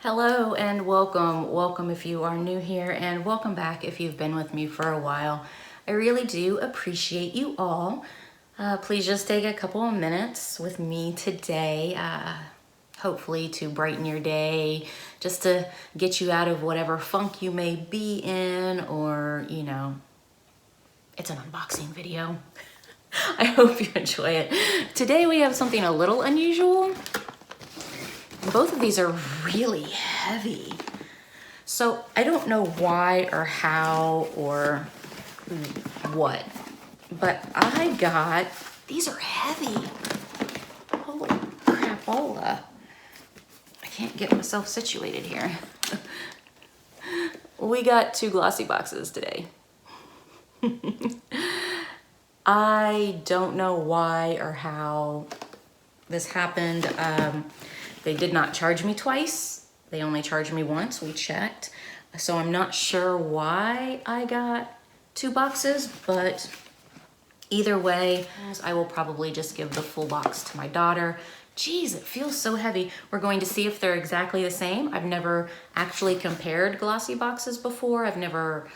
Hello and welcome. Welcome if you are new here, and welcome back if you've been with me for a while. I really do appreciate you all. Please just take a couple of minutes with me today, hopefully to brighten your day, just to get you out of whatever funk you may be in, or, you know, it's an unboxing video. I hope you enjoy it. Today we have something a little unusual. Both of these are really heavy. So I don't know why or how or what, but I got, these are heavy. Holy crapola. I can't get myself situated here. We got 2 glossy boxes today. I don't know why or how this happened. They did not charge me twice. They only charged me once. We checked. So I'm not sure why I got 2 boxes, but either way, I will probably just give the full box to my daughter. Geez, it feels so heavy. We're going to see if they're exactly the same. I've never actually compared glossy boxes before. I've never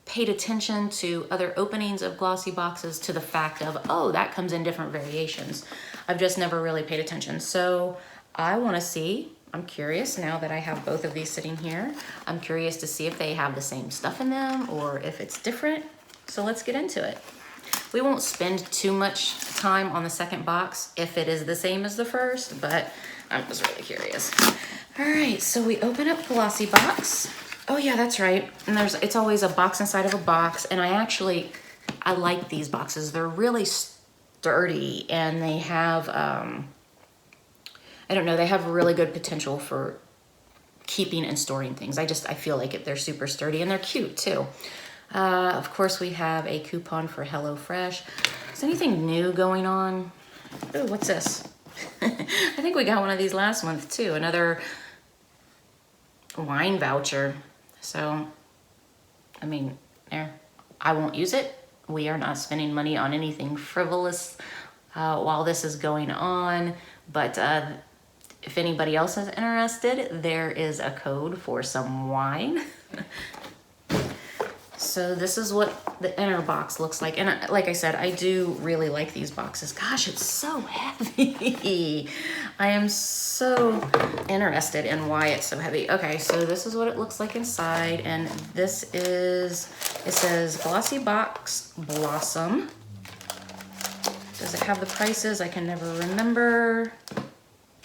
paid attention to other openings of glossy boxes to the fact of, oh, that comes in different variations. I've just never really paid attention. So I want to see, I'm curious now that I have both of these sitting here. I'm curious to see if they have the same stuff in them or if it's different. So let's get into it. We won't spend too much time on the second box if it is the same as the first, but I'm just really curious. All right, so we open up Glossybox. Oh yeah, that's right. And it's always a box inside of a box. And I like these boxes. They're really sturdy and they have, I don't know, they have really good potential for keeping and storing things. I feel like they're super sturdy and they're cute too. Of course, we have a coupon for HelloFresh. Is anything new going on? Oh, what's this? I think we got one of these last month too. Another wine voucher. So, I mean, I won't use it. We are not spending money on anything frivolous while this is going on. But if anybody else is interested, there is a code for some wine. So this is what the inner box looks like. And like I said, I do really like these boxes. Gosh, it's so heavy. I am so interested in why it's so heavy. Okay, so this is what it looks like inside. And this is, it says Glossybox Blossom. Does it have the prices? I can never remember.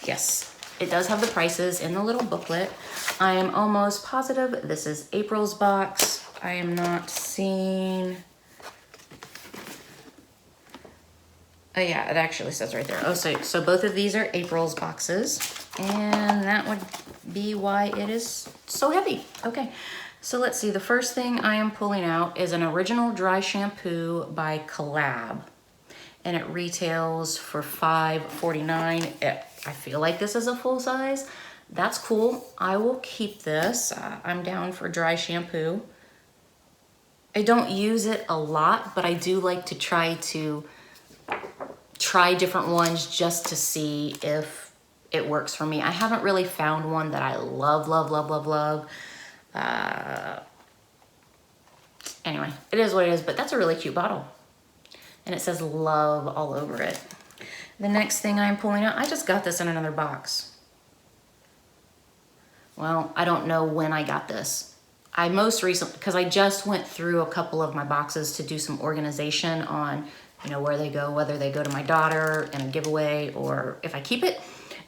Yes, it does have the prices in the little booklet. I am almost positive this is April's box. I am not seeing. Oh yeah, it actually says right there. Oh, so both of these are April's boxes, and that would be why it is so heavy. Okay, so let's see. The first thing I am pulling out is an original dry shampoo by Collab, and it retails for $5.49. I feel like this is a full size. That's cool. I will keep this. I'm down for dry shampoo. I don't use it a lot, but I do like to try different ones just to see if it works for me. I haven't really found one that I love. Anyway, it is what it is, but that's a really cute bottle. And it says love all over it. The next thing I'm pulling out, I just got this in another box. Well, I don't know when I got this. I most recently, because I just went through a couple of my boxes to do some organization on, you know, where they go, whether they go to my daughter in a giveaway or if I keep it.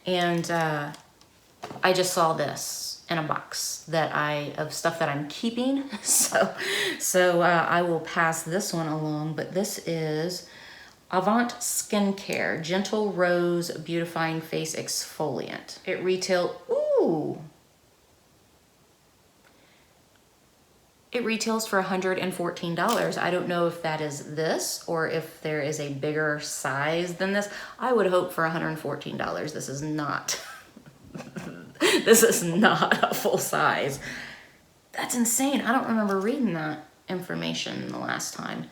And I just saw this in a box of stuff that I'm keeping. So I will pass this one along, but this is Avant Skincare Gentle Rose Beautifying Face Exfoliant. It retails for $114. I don't know if that is this or if there is a bigger size than this. I would hope for $114. This is not, this is not a full size. That's insane. I don't remember reading that information the last time.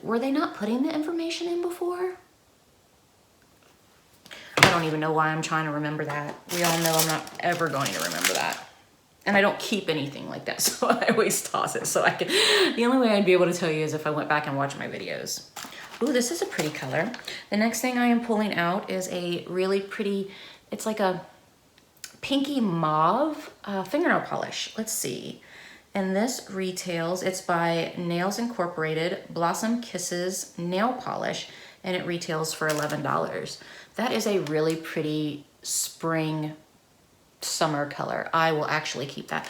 Were they not putting the information in before? I don't even know why I'm trying to remember that. We all know I'm not ever going to remember that. And I don't keep anything like that, so I always toss it. So I can, the only way I'd be able to tell you is if I went back and watched my videos. Ooh, this is a pretty color. The next thing I am pulling out is a really pretty, it's like a pinky mauve fingernail polish. Let's see. And this retails, it's by Nails Incorporated, Blossom Kisses Nail Polish, and it retails for $11. That is a really pretty spring summer color. I will actually keep that.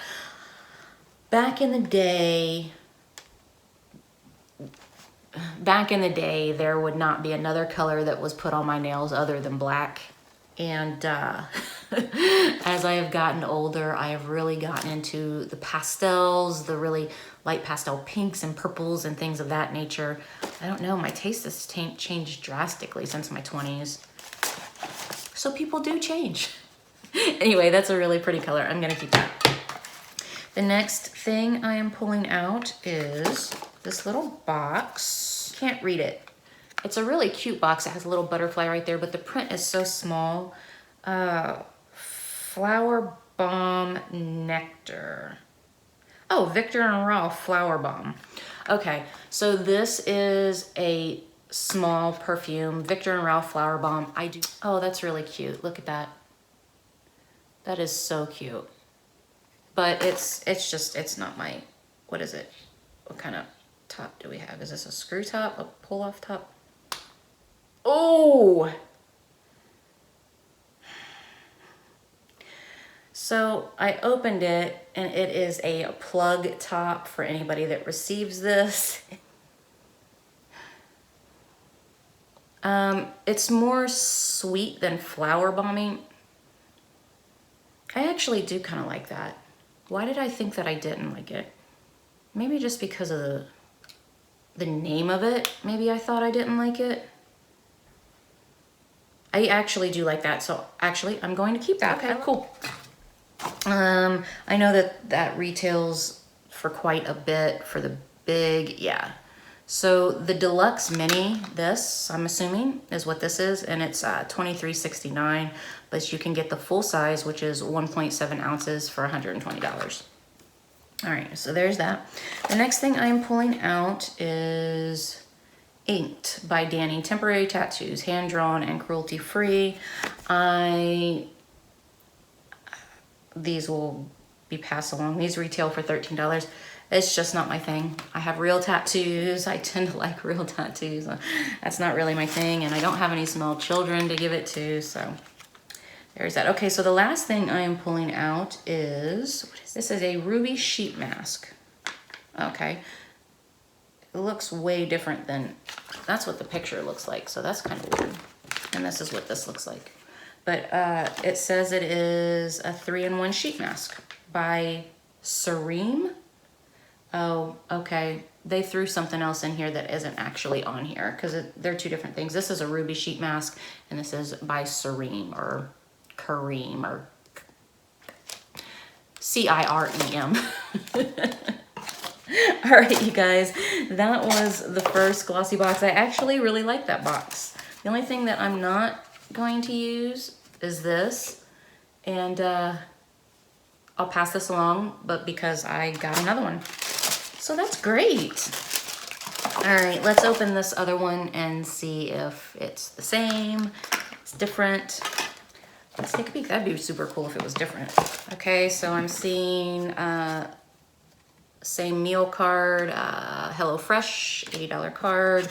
Back in the day, there would not be another color that was put on my nails other than black. And as I have gotten older, I have really gotten into the pastels, the really light pastel pinks and purples and things of that nature. I don't know, my taste has changed drastically since my 20s. So people do change. Anyway, that's a really pretty color. I'm gonna keep that. The next thing I am pulling out is this little box. Can't read it. It's a really cute box. It has a little butterfly right there, but the print is so small. Flower Bomb Nectar. Oh, Victor and Rolf Flower Bomb. Okay, so this is a small perfume. Victor and Rolf Flower Bomb. Oh, that's really cute. Look at that. That is so cute. But it's not my, what is it? What kind of top do we have? Is this a screw top, a pull off top? Oh! So I opened it and it is a plug top for anybody that receives this. It's more sweet than flower bombing. I actually do kind of like that. Why did I think that I didn't like it? Maybe just because of the name of it. Maybe I thought I didn't like it. I actually do like that. So actually, I'm going to keep that. Okay, cool. I know that retails for quite a bit for the big, yeah. So the deluxe mini, this I'm assuming is what this is, and it's $23.69, but you can get the full size, which is 1.7 ounces for $120. All right, so there's that. The next thing I am pulling out is Inked by Danny, temporary tattoos, hand drawn and cruelty free. These will be passed along. These retail for $13. It's just not my thing. I have real tattoos. I tend to like real tattoos. That's not really my thing, and I don't have any small children to give it to, so there's that. Okay, so the last thing I am pulling out is, this is a ruby sheet mask. Okay. It looks way different than, that's what the picture looks like, so that's kind of weird. And this is what this looks like. But it says it is a 3-in-1 sheet mask by Serene. Oh, okay. They threw something else in here that isn't actually on here because they're two different things. This is a ruby sheet mask, and this is by Serene or Kareem or C-I-R-E-M. All right, you guys, that was the first Glossybox. I actually really like that box. The only thing that I'm not going to use is this, and I'll pass this along, but because I got another one. So that's great. All right, let's open this other one and see if it's the same, it's different. Let's take a peek. That'd be super cool if it was different. Okay, so I'm seeing same meal card, HelloFresh, $80 card,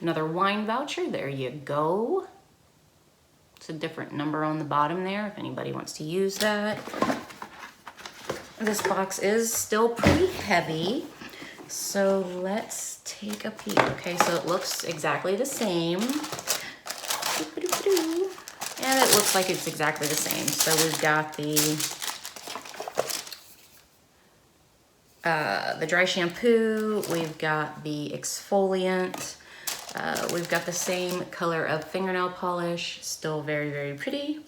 another wine voucher. There you go. It's a different number on the bottom there if anybody wants to use that. This box is still pretty heavy, so let's take a peek. Okay, so it looks exactly the same. And it looks like it's exactly the same. So we've got the dry shampoo, we've got the exfoliant, we've got the same color of fingernail polish, still very, very pretty.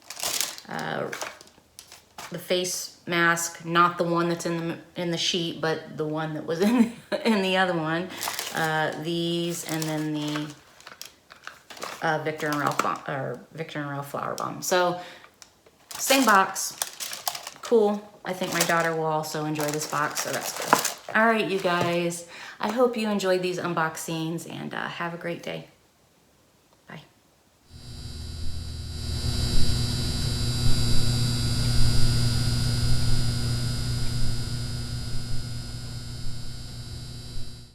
The face mask, not the one that's in the sheet, but the one that was in the other one. These, and then Victor and Ralph Flower Bomb. So same box, cool. I think my daughter will also enjoy this box, so that's good. All right, you guys, I hope you enjoyed these unboxings and have a great day.